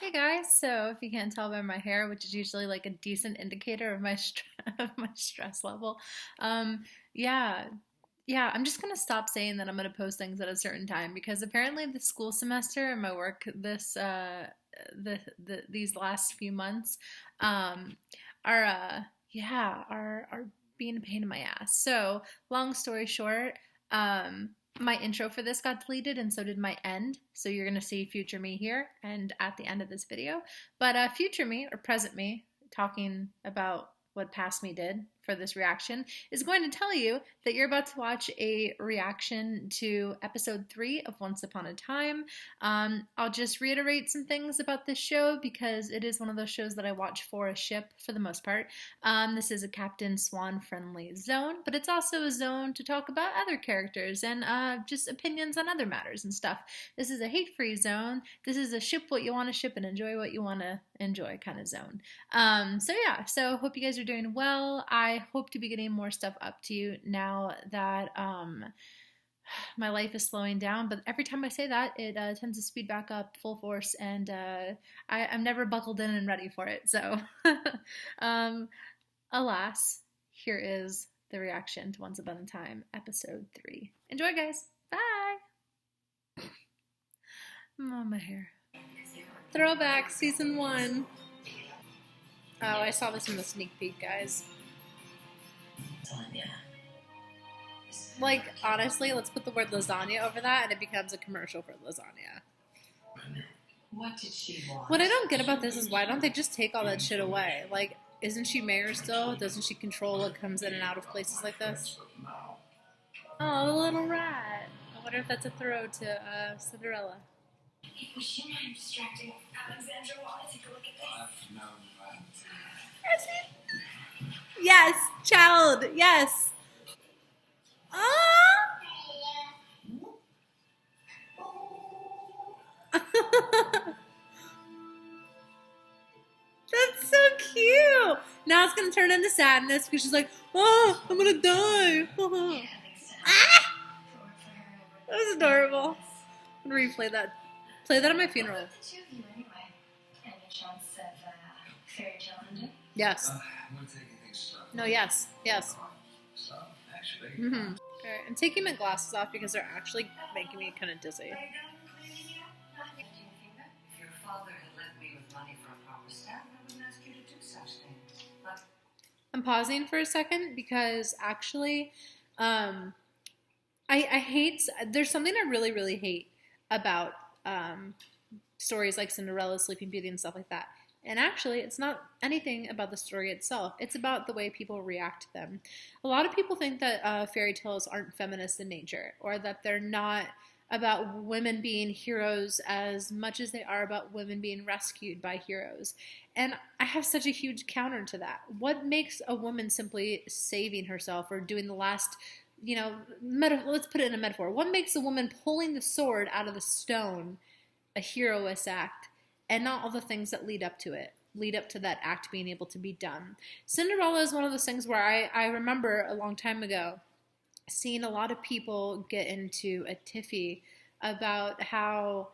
Hey guys, so if you can't tell by my hair, which is usually like a decent indicator of my of my stress level, um, yeah, I'm just gonna stop saying that I'm gonna post things at a certain time because apparently the school semester and my work these last few months, um, are are being a pain in my ass. So long story short, um, my intro for this got deleted and so did my end. So you're going to see future me here and at the end of this video. But future me or present me talking about what past me did for this reaction is going to tell you that you're about to watch a reaction to episode 3 of Once Upon a Time. I'll just reiterate some things about this show because it is one of those shows that I watch for a ship for the most part. This is a Captain Swan friendly zone, but it's also a zone to talk about other characters and just opinions on other matters and stuff. This is a hate free zone. This is a ship what you want to ship and enjoy what you want to enjoy kind of zone. So hope you guys are doing well. I hope to be getting more stuff up to you now that my life is slowing down, but every time I say that, it tends to speed back up full force, and I'm never buckled in and ready for it. So, um, alas, here is the reaction to Once Upon a Time, episode 3. Enjoy, guys. Bye. Oh, my hair. Throwback, season 1. Oh, I saw this in the sneak peek, guys. Like, honestly, let's put the word lasagna over that and it becomes a commercial for lasagna. What did she want? What I don't get about this is why don't they just take all that shit away? Like, isn't she mayor still? Doesn't she control what comes in and out of places like this? Oh, the little rat. I wonder if that's a throw to Cinderella. Hey, would you mind distracting Alexandra while I take a look at this? Yes, child. Yes. That's so cute. Now it's gonna turn into sadness because she's like, "Oh, I'm gonna die." Ah! That was adorable. I'm gonna replay that. Play that at my funeral. The two of you anyway. Any chance of fairy tale ending? Yes. I'm gonna take things slow. No. Yes. Yes. So, actually. Okay. I'm taking my glasses off because they're actually making me kind of dizzy. If your father had left me with money for a proper staff, I wouldn't ask you to do such things. But I'm pausing for a second because actually, I hate. There's something I really, really hate about stories like Cinderella, Sleeping Beauty, and stuff like that. And actually, it's not anything about the story itself. It's about the way people react to them. A lot of people think that fairy tales aren't feminist in nature, or that they're not about women being heroes as much as they are about women being rescued by heroes. And I have such a huge counter to that. What makes a woman simply saving herself or doing the last, let's put it in a metaphor. What makes a woman pulling the sword out of the stone a heroess act, and not all the things that lead up to it, lead up to that act being able to be done? Cinderella is one of those things where I remember a long time ago seeing a lot of people get into a tiffy about how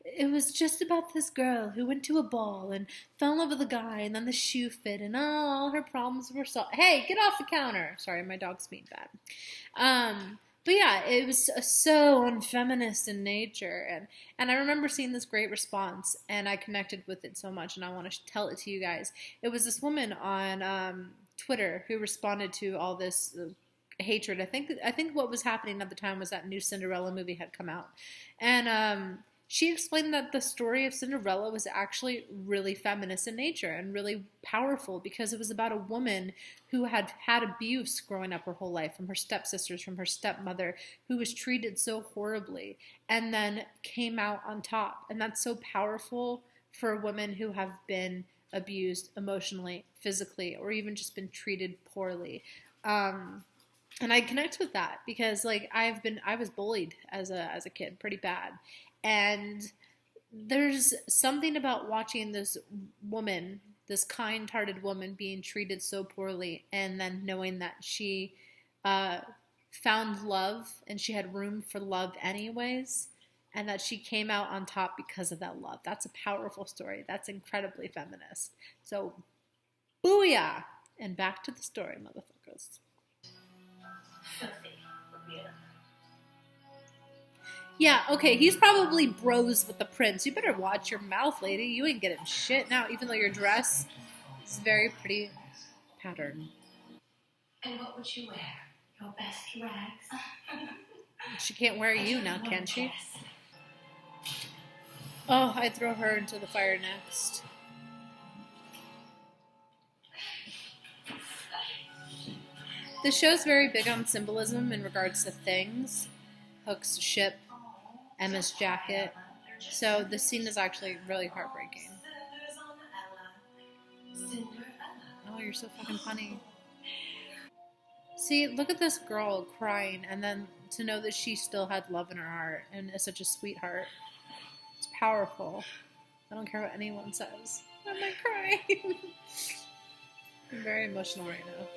it was just about this girl who went to a ball and fell in love with a guy, and then the shoe fit, and all her problems were solved. Hey, get off the counter! Sorry, my dog's being bad. But yeah, it was so unfeminist in nature, and I remember seeing this great response, and I connected with it so much, and I want to tell it to you guys. It was this woman on Twitter who responded to all this hatred. I think what was happening at the time was that new Cinderella movie had come out, and she explained that the story of Cinderella was actually really feminist in nature and really powerful because it was about a woman who had had abuse growing up her whole life from her stepsisters, from her stepmother, who was treated so horribly and then came out on top. And that's so powerful for women who have been abused emotionally, physically, or even just been treated poorly. And I connect with that because I was bullied as a kid pretty bad. And there's something about watching this woman, this kind-hearted woman, being treated so poorly, and then knowing that she found love and she had room for love anyways, and that she came out on top because of that love. That's a powerful story. That's incredibly feminist. So, booyah! And back to the story, motherfuckers. Filthy. Yeah. Yeah, okay, he's probably bros with the prince. You better watch your mouth, lady. You ain't getting shit now, even though your dress is very pretty pattern. And what would you wear? Your best rags? She can't wear you now, can she? Oh, I'd throw her into the fire next. The show's very big on symbolism in regards to things. Hook's ship, Emma's jacket. So the scene is actually really heartbreaking. Oh, you're so fucking funny. See, look at this girl crying, and then to know that she still had love in her heart and is such a sweetheart. It's powerful. I don't care what anyone says. I'm not crying. I'm very emotional right now.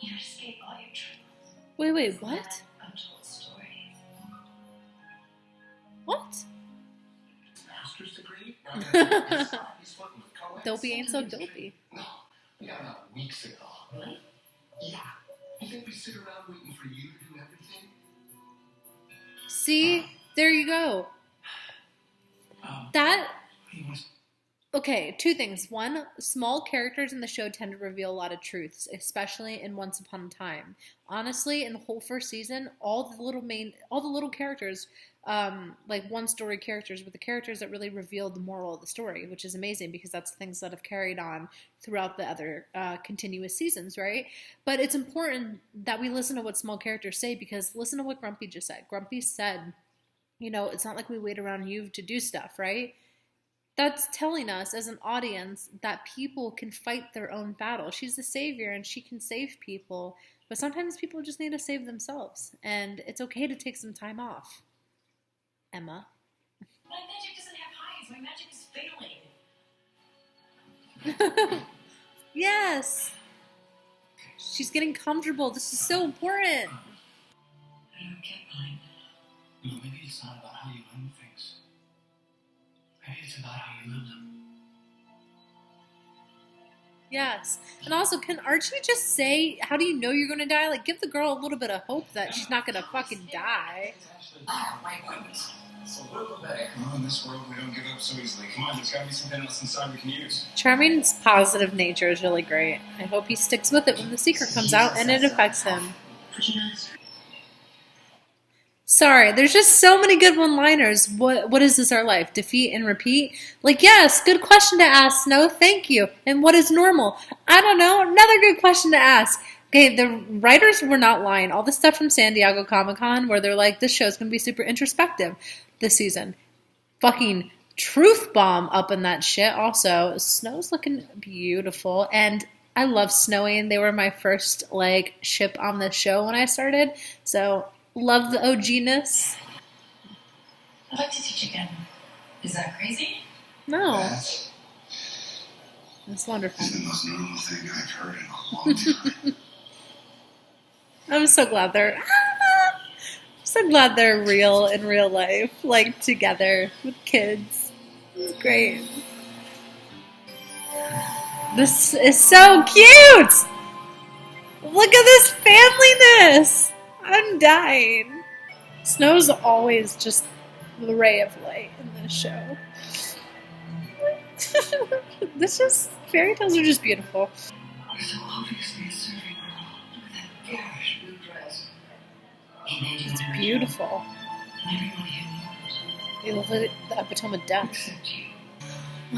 You escape all your troubles. Wait, what? Untold stories. What? Master's degree? Dopey ain't so dopey. No, we got out weeks ago. Really? Yeah. You think we sit around waiting for you to do everything? See? There you go. That... Okay, two things. One, small characters in the show tend to reveal a lot of truths, especially in Once Upon a Time. Honestly, in the whole first season, all the little characters, like one-story characters, were the characters that really revealed the moral of the story, which is amazing because that's things that have carried on throughout the other continuous seasons, right? But it's important that we listen to what small characters say, because listen to what Grumpy just said. Grumpy said, you know, it's not like we wait around you to do stuff, right? That's telling us as an audience that people can fight their own battle. She's the savior and she can save people, but sometimes people just need to save themselves, and it's okay to take some time off. Emma. My magic doesn't have highs. My magic is failing. Yes. She's getting comfortable. This is so important. I don't get mine. You know, maybe it's not about how you learn things. Maybe it's about how you live them. Yes. And also, can Archie just say, how do you know you're going to die? Like, give the girl a little bit of hope that she's not going to fucking die. Oh, my goodness. It's a little bit. Well, in this world, we don't give up so easily. Come on, there's got to be something else inside we can use. Charming's positive nature is really great. I hope he sticks with it when the secret comes out and it affects him. Sorry, there's just so many good one-liners. What is this, our life? Defeat and repeat? Like, yes, good question to ask, Snow. Thank you. And what is normal? I don't know. Another good question to ask. Okay, the writers were not lying. All the stuff from San Diego Comic-Con where they're like, this show's going to be super introspective this season. Fucking truth bomb up in that shit also. Snow's looking beautiful. And I love Snowy, and they were my first, like, ship on the show when I started. So... love the OG-ness. I'd like to teach again. Is that crazy? No. That's That's wonderful. the most normal thing I've heard in a long time. I'm so glad they're real in real life, like together with kids. It's great. This is so cute! Look at this familyness! I'm dying. Snow's always just the ray of light in this show. Fairy tales are just beautiful. You're so obviously a serving girl with that garish blue dress. It's beautiful. You look like the epitome of death. Except you.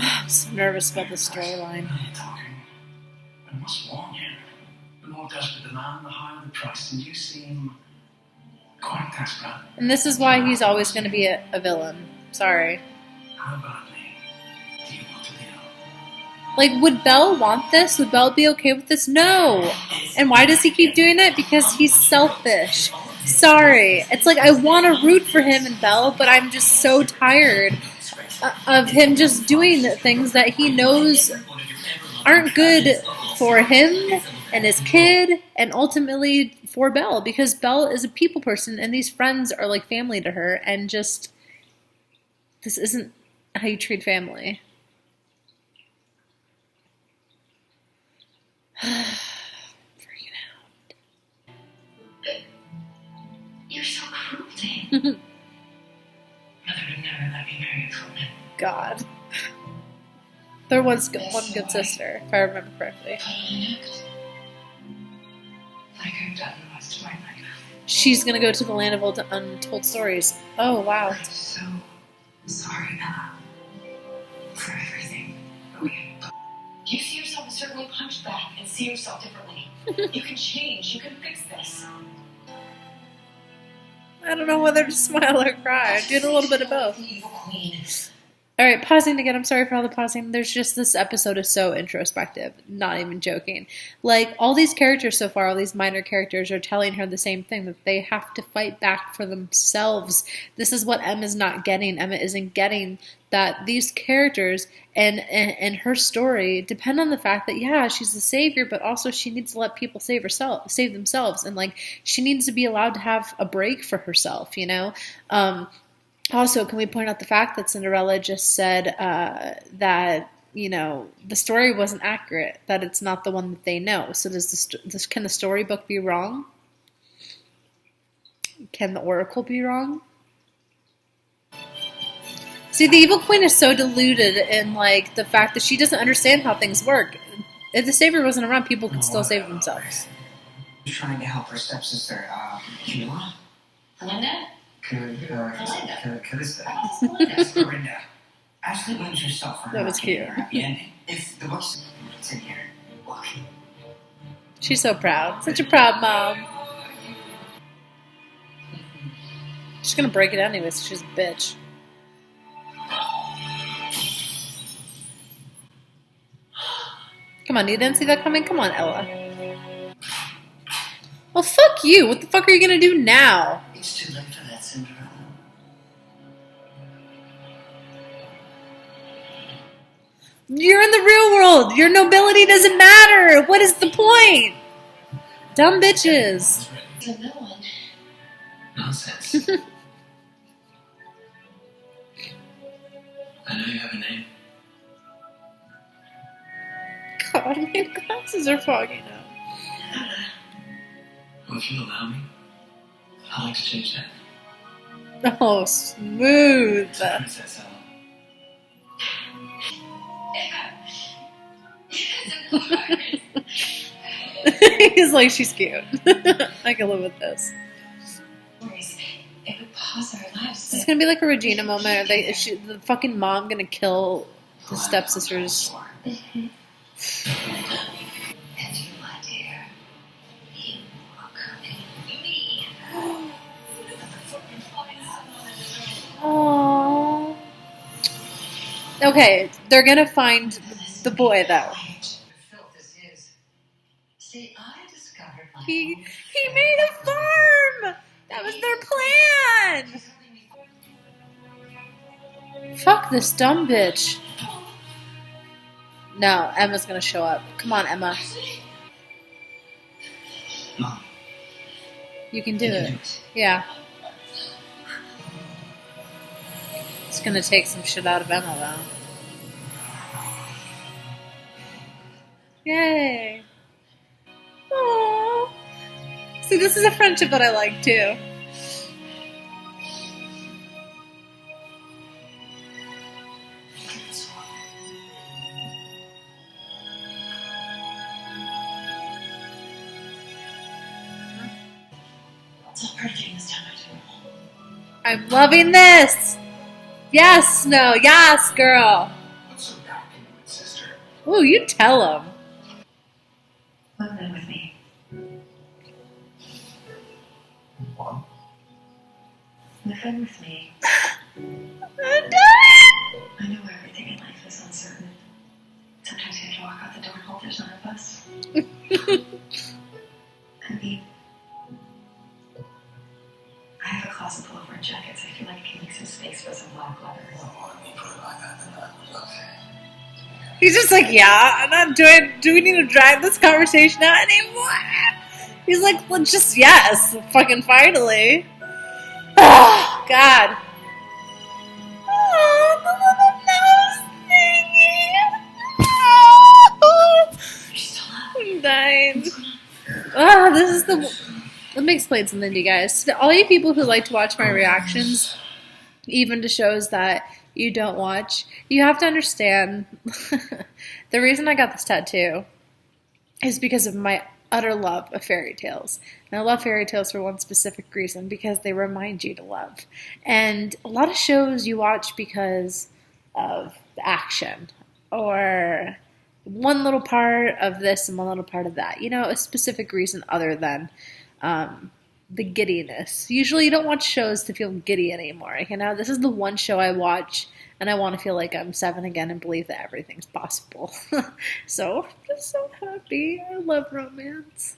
I'm so nervous about the storyline. Talking. I must warn you. The more desperate the man, the higher the price, and you seem quite desperate. And this is why he's always going to be a villain. Sorry. How badly do you want to deal? Like, would Belle want this? Would Belle be okay with this? No. And why does he keep doing it? Because he's selfish. Sorry. It's like, I want to root for him and Belle, but I'm just so tired of him just doing things that he knows aren't good for him and his kid, and ultimately for Belle, because Belle is a people person and these friends are like family to her, and just this isn't how you treat family. Freaking You're so cruel to him. out. Mother would never let me marry a Coleman. God. There was one good sister, if I remember correctly. Put on an act. Like I've done the rest of my life. She's gonna go to the land of untold stories. Oh, wow. I'm so sorry, Bella, for everything. You see yourself a certain way, punch back and see yourself differently. You can change. You can fix this. I don't know whether to smile or cry. I'm doing a little bit of both. The evil queen. All right, pausing again. I'm sorry for all the pausing. There's just this episode is so introspective. Not even joking. Like, all these characters so far, all these minor characters are telling her the same thing, that they have to fight back for themselves. This is what Emma's not getting. Emma isn't getting that these characters and her story depend on the fact that, yeah, she's the savior, but also she needs to let people save themselves. And, like, she needs to be allowed to have a break for herself, you know? Also, can we point out the fact that Cinderella just said that, you know, the story wasn't accurate, that it's not the one that they know. So can the storybook be wrong? Can the Oracle be wrong? See, the evil queen is so deluded in, like, the fact that she doesn't understand how things work. If the savior wasn't around, people could still save themselves. She's trying to help her stepsister, Camilla? Linda? Calista. Oh, it's Linda. Corinda. Ashley blames herself for her That was not getting cute. her happy ending. If the book's in here, look. She's so proud. Such a proud mom. She's gonna break it anyway, so she's a bitch. Come on, you didn't see that coming? Come on, Ella. Well, fuck you. What the fuck are you gonna do now? It's too late for that, Cinderella. You're in the real world. Your nobility doesn't matter. What is the point? Dumb bitches. It's a no one. Nonsense. I know you have a name. God, my glasses are fogging up. Well, if you'll allow me, I'd like to change that. Oh, smooth. To Princess Ella. He's like, she's cute. I can live with this. It would pause our lives. It's gonna be like a Regina moment. The fucking mom gonna kill the stepsisters. Mm-hmm. And you, my dear, you are coming with me. Aww. Okay, they're gonna find the boy though. See, I discovered my He made a farm. That was their plan. Fuck this dumb bitch. No, Emma's gonna show up. Come on, Emma. Mom, You can do you can it. do it. Yeah. It's gonna take some shit out of Emma though. Yay. Aww. See, this is a friendship that I like too. It's all part of getting this time back to normal. I'm loving this. Yes, no, yes, girl. What's so dark in you, sister? Ooh, you tell him. Move in with me. Mom? Move in with me. I'm done. I know everything in life is uncertain. Sometimes you have to walk out the door and hope there's none of us. I mean, I have a closet full of red jackets. I feel like I can make some space for some black leather. Well, when you put it like that, then that was okay. He's just like, yeah, I'm not doing. Do we need to drag this conversation out anymore? He's like, well, just yes, fucking finally. Oh, God. Oh, the little nose thingy. I'm dying. Ah, this is the. Let me explain something to you guys. To all you people who like to watch my reactions, even to shows that you don't watch, you have to understand the reason I got this tattoo is because of my utter love of fairy tales. And I love fairy tales for one specific reason, because they remind you to love. And a lot of shows you watch because of the action or one little part of this and one little part of that. You know, a specific reason other than the giddiness. Usually you don't watch shows to feel giddy anymore. You know, this is the one show I watch and I want to feel like I'm 7 again and believe that everything's possible. So I'm just so happy. I love romance.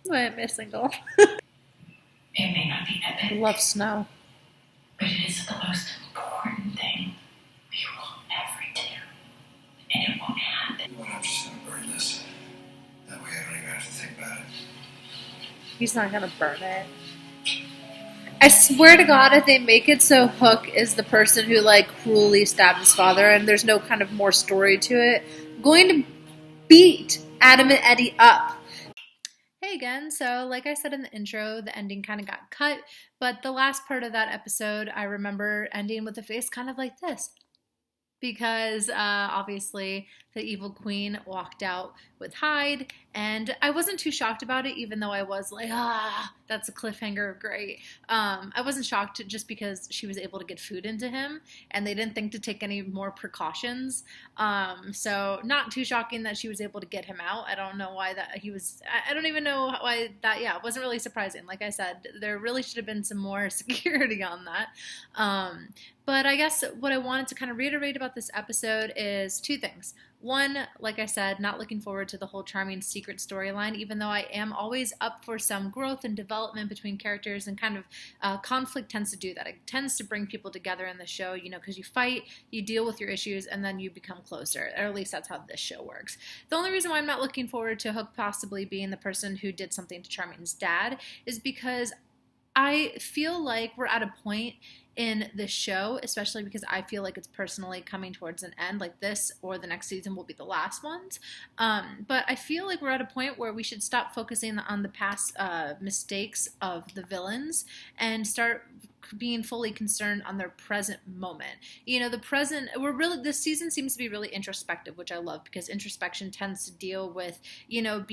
Why am I single? It may not be I epic, love snow. but it is the most important thing we will ever do. And it won't happen. You know what? I'm just gonna burn this. That way I don't even have to think about it. He's not gonna burn it. I swear to God, if they make it so Hook is the person who like cruelly stabbed his father and there's no kind of more story to it, I'm going to beat Adam and Eddie up. Hey again, so like I said in the intro, the ending kind of got cut, but the last part of that episode I remember ending with a face kind of like this. Because obviously the evil queen walked out with Hyde, and I wasn't too shocked about it, even though I was like, that's a cliffhanger, great. I wasn't shocked just because she was able to get food into him, and they didn't think to take any more precautions. So not too shocking that she was able to get him out. I don't know why that he was, I don't even know why that, yeah, it wasn't really surprising. Like I said, there really should have been some more security on that. But I guess what I wanted to kind of reiterate about this episode is 2 things. One, like I said, not looking forward to the whole charming secret storyline, even though I am always up for some growth and development between characters, and kind of conflict tends to do that. It tends to bring people together in the show, you know, because you fight, you deal with your issues, and then you become closer. Or at least that's how this show works. The only reason why I'm not looking forward to Hook possibly being the person who did something to Charming's dad is because I feel like we're at a point in this show, especially because I feel like it's personally coming towards an end, like this or the next season will be the last ones. But I feel like we're at a point where we should stop focusing on the past mistakes of the villains and start being fully concerned on their present moment. You know, the present, this season seems to be really introspective, which I love, because introspection tends to deal with, you know,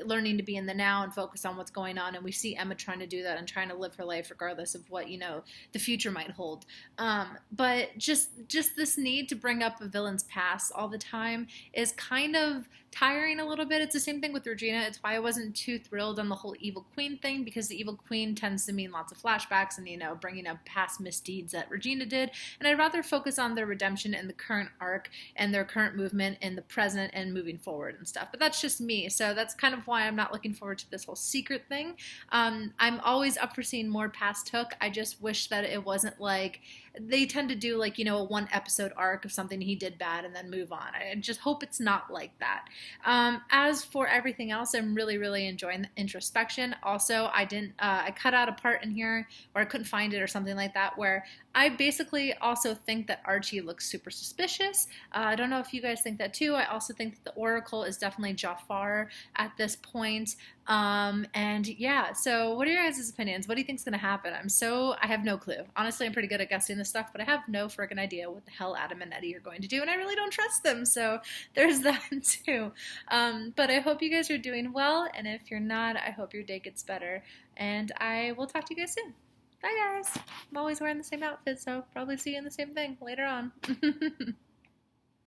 learning to be in the now and focus on what's going on. And we see Emma trying to do that and trying to live her life regardless of what, you know, the future might hold. But just this need to bring up a villain's past all the time is kind of tiring a little bit. It's the same thing with Regina. It's why I wasn't too thrilled on the whole evil queen thing, because the evil queen tends to mean lots of flashbacks and, you know, bringing up past misdeeds that Regina did. And I'd rather focus on their redemption and the current arc and their current movement in the present and moving forward and stuff. But that's just me. So that's kind of why I'm not looking forward to this whole secret thing. I'm always up for seeing more past Hook. I just wish that it wasn't like they tend to do, like, you know, a 1 episode arc of something he did bad and then move on. I just hope it's not like that. As for everything else, I'm really, really enjoying the introspection. Also, I cut out a part in here where I couldn't find it or something like that, where I basically also think that Archie looks super suspicious. I don't know if you guys think that too. I also think that the Oracle is definitely Jafar at this point. And yeah, so what are your guys' opinions? What do you think is going to happen? I have no clue. Honestly, I'm pretty good at guessing this stuff, but I have no friggin' idea what the hell Adam and Eddie are going to do, and I really don't trust them, so there's that too. But I hope you guys are doing well, and if you're not, I hope your day gets better, and I will talk to you guys soon. Bye guys! I'm always wearing the same outfit, so probably see you in the same thing later on.